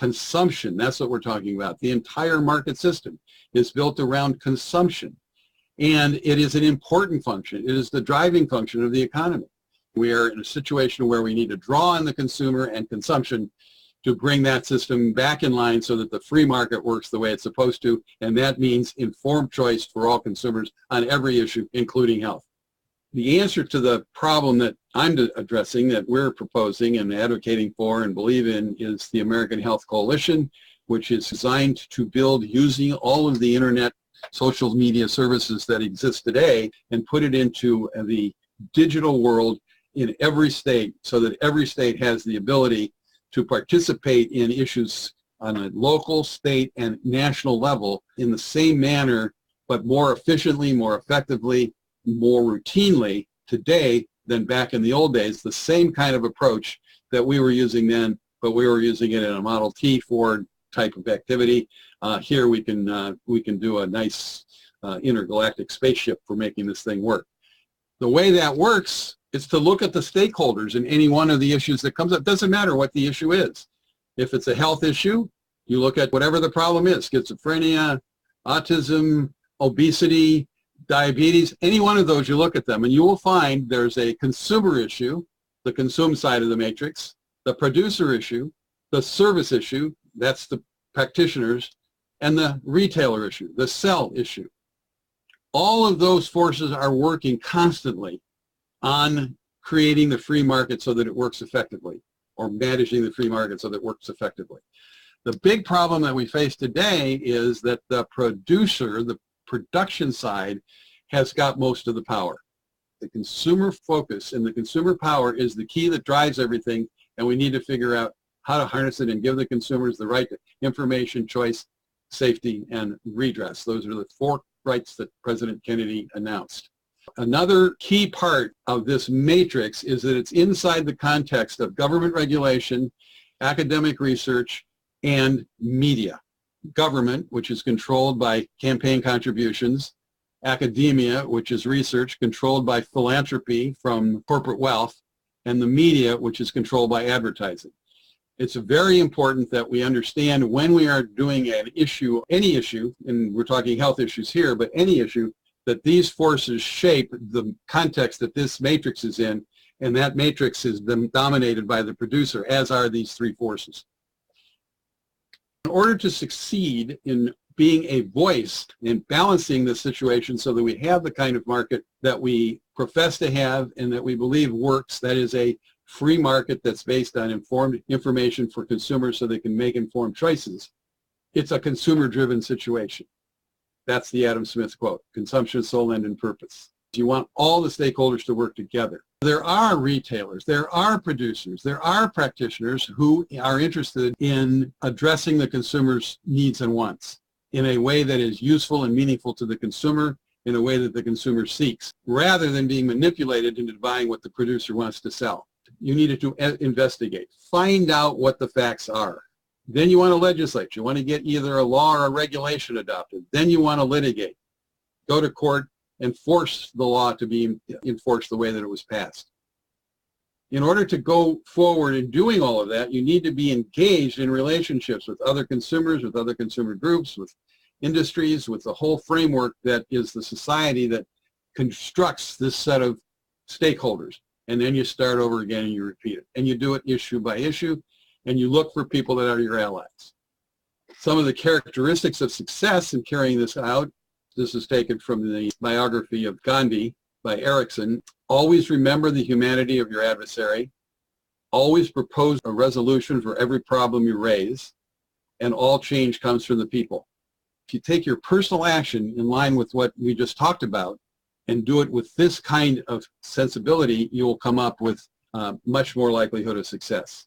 consumption. That's what we're talking about. The entire market system is built around consumption. And it is an important function. It is the driving function of the economy. We are in a situation where we need to draw on the consumer and consumption to bring that system back in line so that the free market works the way it's supposed to, and that means informed choice for all consumers on every issue, including health. The answer to the problem that I'm addressing, that we're proposing and advocating for and believe in, is the American Health Coalition, which is designed to build using all of the internet social media services that exist today and put it into the digital world in every state so that every state has the ability to participate in issues on a local, state, and national level in the same manner, but more efficiently, more effectively, more routinely today than back in the old days. The same kind of approach that we were using then, but we were using it in a Model T Ford type of activity. Here we can do a nice intergalactic spaceship for making this thing work. The way that works is to look at the stakeholders in any one of the issues that comes up. It doesn't matter what the issue is. If it's a health issue, you look at whatever the problem is, schizophrenia, autism, obesity, diabetes, any one of those, you look at them and you will find there's a consumer issue, the consume side of the matrix, the producer issue, the service issue, that's the practitioners, and the retailer issue, the sell issue. All of those forces are working constantly on creating the free market so that it works effectively, or managing the free market so that it works effectively. The big problem that we face today is that the producer, the production side, has got most of the power. The consumer focus and the consumer power is the key that drives everything, and we need to figure out how to harness it and give the consumers the right to information, choice, safety, and redress. Those are the 4 rights that President Kennedy announced. Another key part of this matrix is that it's inside the context of government regulation, academic research, and media. Government, which is controlled by campaign contributions, academia, which is research controlled by philanthropy from corporate wealth, and the media, which is controlled by advertising. It's very important that we understand when we are doing an issue, any issue, and we're talking health issues here, but any issue, that these forces shape the context that this matrix is in, and that matrix is dominated by the producer, as are these 3 forces. In order to succeed in being a voice in balancing the situation so that we have the kind of market that we profess to have and that we believe works, that is a free market that's based on informed information for consumers so they can make informed choices, it's a consumer-driven situation. That's the Adam Smith quote, consumption, soul, end, and purpose. You want all the stakeholders to work together. There are retailers, there are producers, there are practitioners who are interested in addressing the consumer's needs and wants in a way that is useful and meaningful to the consumer, in a way that the consumer seeks, rather than being manipulated into buying what the producer wants to sell. You need to investigate, find out what the facts are. Then you want to legislate. You want to get either a law or a regulation adopted. Then you want to litigate, go to court, and force the law to be enforced the way that it was passed. In order to go forward in doing all of that, you need to be engaged in relationships with other consumers, with other consumer groups, with industries, with the whole framework that is the society that constructs this set of stakeholders. And then you start over again and you repeat it. And you do it issue by issue, and you look for people that are your allies. Some of the characteristics of success in carrying this out, this is taken from the biography of Gandhi by Erickson. Always remember the humanity of your adversary. Always propose a resolution for every problem you raise. And all change comes from the people. If you take your personal action in line with what we just talked about and do it with this kind of sensibility, you will come up with much more likelihood of success.